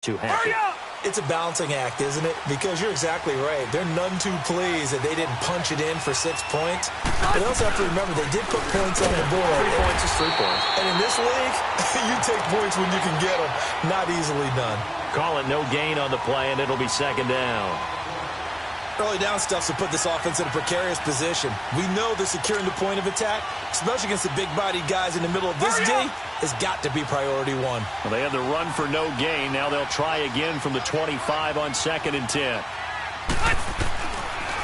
too happy. It's a balancing act, isn't it? Because you're exactly right. They're none too pleased that they didn't punch it in for 6 points. But they also have to remember they did put points on the board. 3 points is 3 points. And in this league, you take points when you can get them. Not easily done. Call it no gain on the play, and it'll be second down. Early down stuff to put this offense in a precarious position. We know they're securing the point of attack, especially against the big-bodied guys in the middle of this D, has got to be priority one. Well, they had the run for no gain. Now they'll try again from the 25 on 2nd and 10.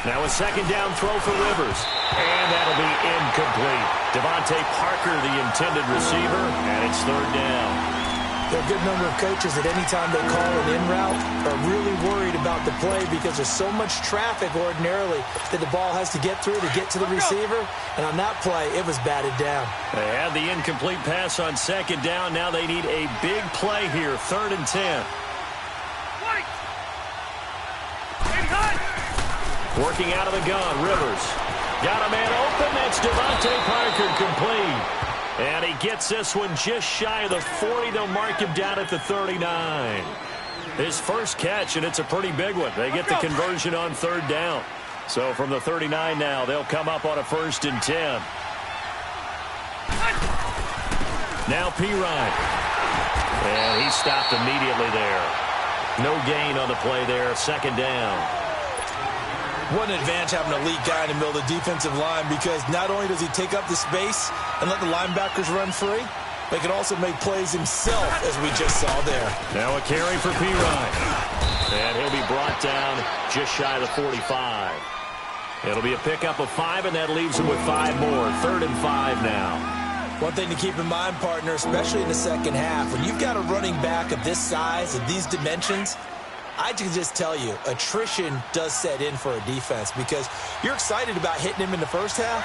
Now a second down throw for Rivers. And that'll be incomplete. Devontae Parker, the intended receiver, and it's 3rd down. There are a good number of coaches that any time they call an in route are really worried about the play because there's so much traffic ordinarily that the ball has to get through to get to the receiver. And on that play, it was batted down. They had the incomplete pass on 2nd down. Now they need a big play here, 3rd and 10. Working out of the gun, Rivers. Got a man open. That's Devontae Parker, complete. And he gets this one just shy of the 40. They'll mark him down at the 39. His first catch, and it's a pretty big one. They get the conversion on 3rd down. So from the 39 now, they'll come up on a 1st and 10. Now Pirine. And he stopped immediately there. No gain on the play there, 2nd down. What an advantage having an elite guy in the middle of the defensive line because not only does he take up the space and let the linebackers run free, but he can also make plays himself, as we just saw there. Now a carry for Pirine. And he'll be brought down just shy of the 45. It'll be a pickup of 5, and that leaves him with 5 more. 3rd and 5 now. One thing to keep in mind, partner, especially in the second half, when you've got a running back of this size, of these dimensions, I can just tell you, attrition does set in for a defense because you're excited about hitting him in the first half.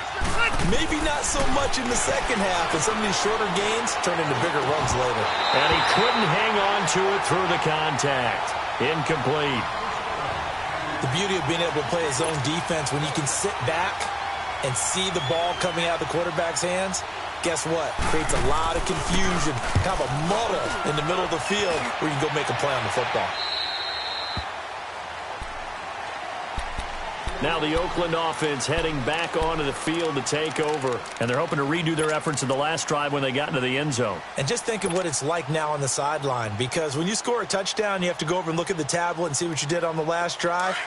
Maybe not so much in the second half, and some of these shorter gains turn into bigger runs later. And he couldn't hang on to it through the contact. Incomplete. The beauty of being able to play his own defense when you can sit back and see the ball coming out of the quarterback's hands, guess what? Creates a lot of confusion, kind of a muddle in the middle of the field where you can go make a play on the football. Now the Oakland offense heading back onto the field to take over. And they're hoping to redo their efforts in the last drive when they got into the end zone. And just think of what it's like now on the sideline. Because when you score a touchdown, you have to go over and look at the tablet and see what you did on the last drive.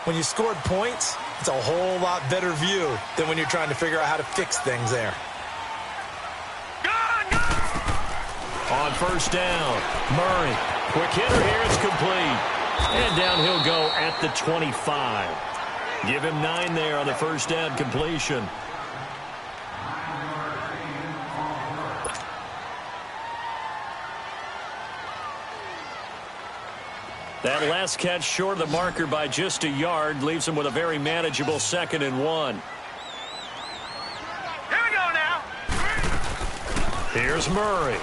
When you scored points, it's a whole lot better view than when you're trying to figure out how to fix things there. On 1st down, Murray. Quick hitter here, it's complete. And down he'll go at the 25. Give him 9 there on the 1st down completion. That last catch short of the marker by just a yard leaves him with a very manageable 2nd and 1. Here we go now. Here's Murray.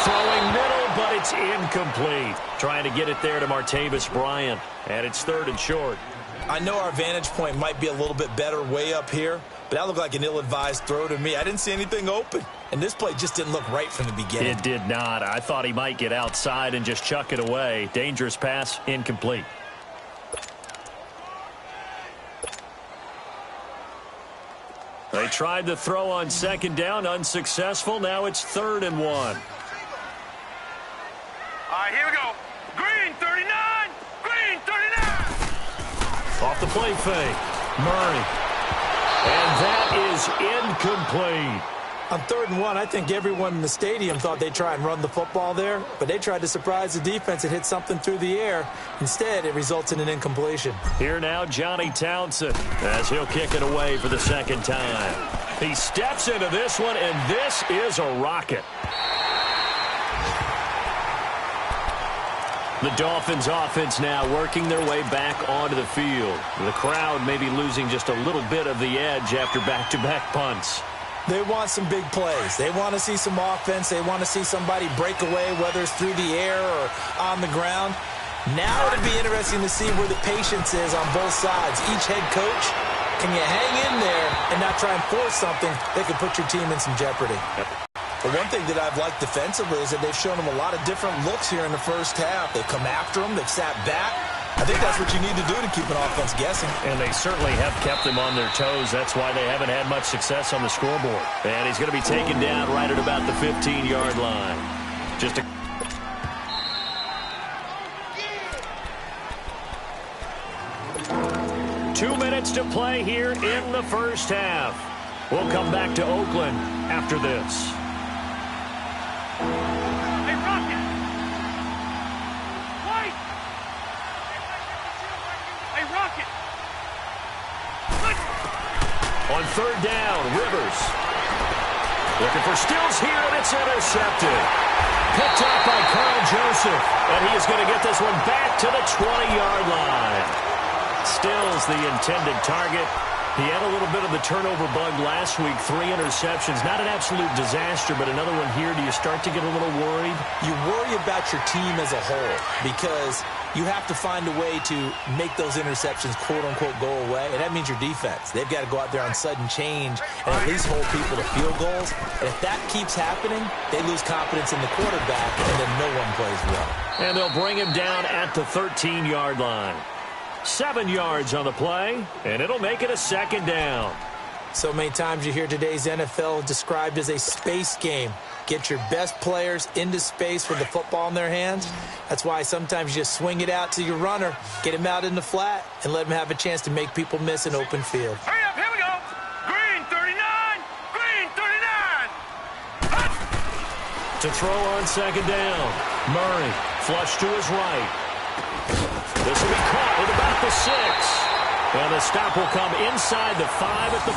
Throwing middle, but it's incomplete. Trying to get it there to Martavis Bryant. And it's 3rd and short. I know our vantage point might be a little bit better way up here, but that looked like an ill-advised throw to me. I didn't see anything open, and this play just didn't look right from the beginning. It did not. I thought he might get outside and just chuck it away. Dangerous pass, incomplete. They tried the throw on 2nd down, unsuccessful. Now it's 3rd and 1. All right, here we go. Green 39. Green 39. Off the play fake. Murray. And that is incomplete. On 3rd and 1, I think everyone in the stadium thought they'd try and run the football there, but they tried to surprise the defense and hit something through the air. Instead, it results in an incompletion. Here now, Johnny Townsend, as he'll kick it away for the 2nd time. He steps into this one, and this is a rocket. The Dolphins offense now working their way back onto the field. The crowd may be losing just a little bit of the edge after back-to-back punts. They want some big plays. They want to see some offense. They want to see somebody break away, whether it's through the air or on the ground. Now it'll be interesting to see where the patience is on both sides. Each head coach, can you hang in there and not try and force something that could put your team in some jeopardy? But one thing that I've liked defensively is that they've shown them a lot of different looks here in the first half. They've come after them. They've sat back. I think that's what you need to do to keep an offense guessing. And they certainly have kept them on their toes. That's why they haven't had much success on the scoreboard. And he's going to be taken down right at about the 15-yard line. Just a... Two minutes to play here in the first half. We'll come back to Oakland after this. Hey, Rocket! Wait! Hey, Rocket! On third down, Rivers. Looking for Stills here, and it's intercepted. Picked up by Carl Joseph, and he is going to get this one back to the 20-yard line. Stills the intended target. He had a little bit of the turnover bug last week, 3 interceptions. Not an absolute disaster, but another one here. Do you start to get a little worried? You worry about your team as a whole because you have to find a way to make those interceptions, quote-unquote, go away, and that means your defense. They've got to go out there on sudden change and at least hold people to field goals. And if that keeps happening, they lose confidence in the quarterback, and then no one plays well. And they'll bring him down at the 13-yard line. 7 yards on the play, and it'll make it a second down. So many times you hear today's NFL described as a space game. Get your best players into space with the football in their hands. That's why sometimes you just swing it out to your runner, get him out in the flat, and let him have a chance to make people miss an open field. Hurry up, here we go! Green 39! Green 39! To throw on second down, Murray flush to his right. This will be caught at about the 6. And the stop will come inside the 5 at the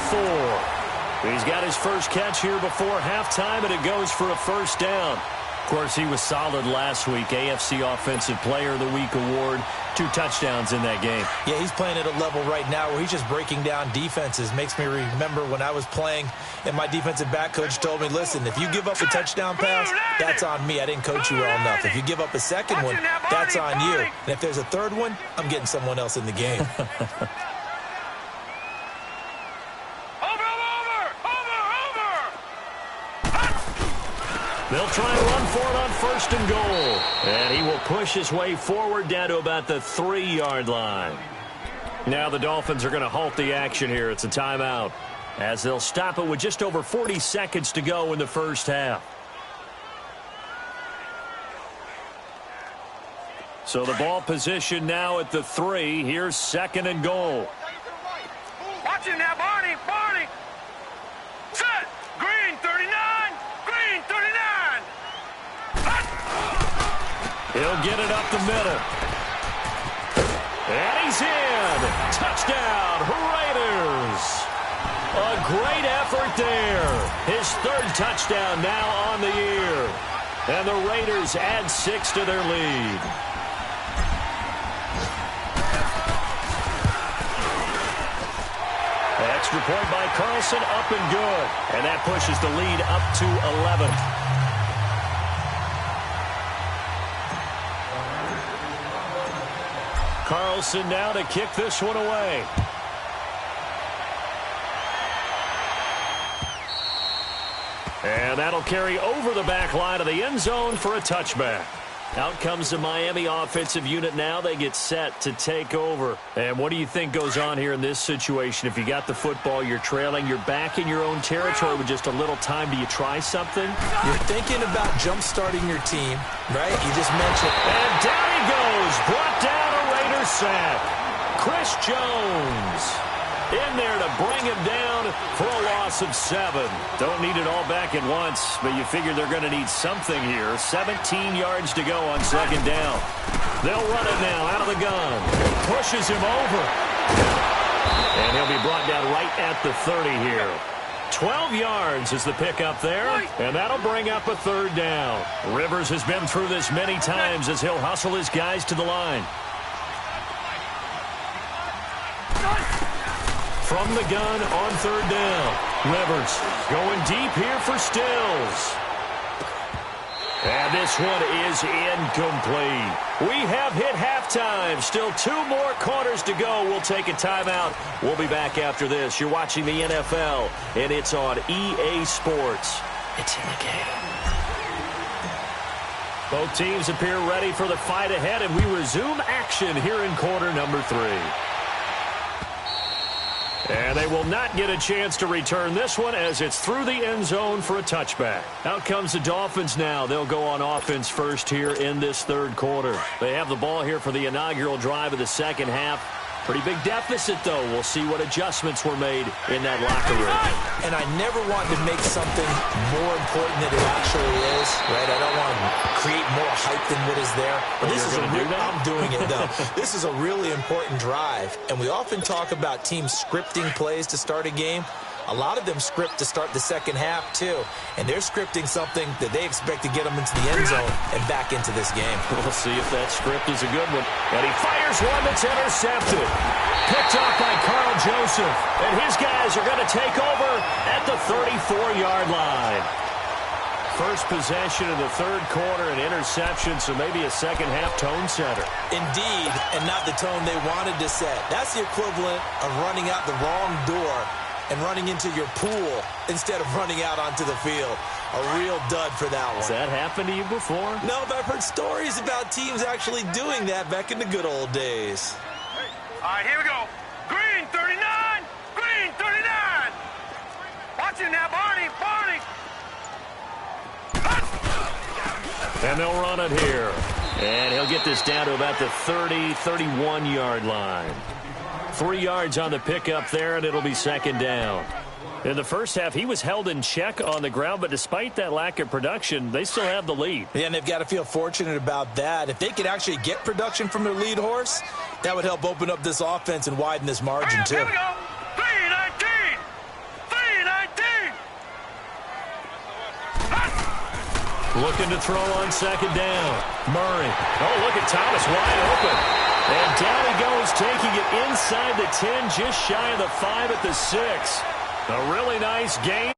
4. He's got his first catch here before halftime, and it goes for a first down. Of course, he was solid last week. AFC Offensive Player of the Week award. 2 touchdowns in that game. Yeah, he's playing at a level right now where he's just breaking down defenses. Makes me remember when I was playing and my defensive back coach told me, listen, if you give up a touchdown pass, that's on me. I didn't coach you well enough. If you give up a second one, that's on you. And if there's a third one, I'm getting someone else in the game. They'll try and run for it on first and goal. And he will push his way forward down to about the 3-yard line. Now the Dolphins are going to halt the action here. It's a timeout, as they'll stop it with just over 40 seconds to go in the first half. So the ball position now at the 3. Here's second and goal. Watch it now, Barney! Barney! Set! Green 39! Green 39! He'll get it up the middle. And he's in. Touchdown, Raiders. A great effort there. His 3rd touchdown now on the year. And the Raiders add 6 to their lead. Extra point by Carlson, up and good. And that pushes the lead up to 11. Carlson now to kick this one away. And that'll carry over the back line of the end zone for a touchback. Out comes the Miami offensive unit now. They get set to take over. And what do you think goes on here in this situation? If you got the football, you're trailing, you're back in your own territory with just a little time. Do you try something? You're thinking about jump-starting your team, right? You just mentioned. And down he goes. Brought down a Raiders sack. Chris Jones in there to bring him down for a loss of 7. Don't need it all back at once, but you figure they're going to need something here. 17 yards to go on second down. They'll run it now out of the gun. Pushes him over. And he'll be brought down right at the 30 here. 12 yards is the pickup there, and that'll bring up a 3rd down. Rivers has been through this many times as he'll hustle his guys to the line. From the gun on 3rd down. Rivers going deep here for Stills. And this one is incomplete. We have hit halftime. Still 2 more quarters to go. We'll take a timeout. We'll be back after this. You're watching the NFL, and it's on EA Sports. It's in the game. Both teams appear ready for the fight ahead, and we resume action here in quarter number 3. And they will not get a chance to return this one as it's through the end zone for a touchback. Out comes the Dolphins now. They'll go on offense first here in this third quarter. They have the ball here for the inaugural drive of the second half. Pretty big deficit, though. We'll see what adjustments were made in that locker room. And I never want to make something more important than it actually is, right? I don't want to create more hype than what is there. But this is I'm doing it, though. This is a really important drive. And we often talk about teams scripting plays to start a game. A lot of them script to start the second half, too. And they're scripting something that they expect to get them into the end zone and back into this game. We'll see if that script is a good one. And he fires one that's intercepted. Picked off by Carl Joseph. And his guys are going to take over at the 34-yard line. First possession of the third quarter, an interception, so maybe a second-half tone setter. Indeed, and not the tone they wanted to set. That's the equivalent of running out the wrong door and running into your pool instead of running out onto the field. A real dud for that one. Has that happened to you before? No, but I've heard stories about teams actually doing that back in the good old days. All right, here we go. Green 39. Green 39. Watch him now, Barney. Barney. And they'll run it here. And he'll get this down to about the 30, 31-yard line. 3 yards on the pickup there, and it'll be second down. In the first half, he was held in check on the ground, but despite that lack of production, they still have the lead. Yeah, and they've got to feel fortunate about that. If they could actually get production from their lead horse, that would help open up this offense and widen this margin, too. Here we go. 3-19. 3-19. Looking to throw on second down. Murray. Oh, look at Thomas wide open. And down he goes, taking it inside the 10, just shy of the 5 at the 6. A really nice game.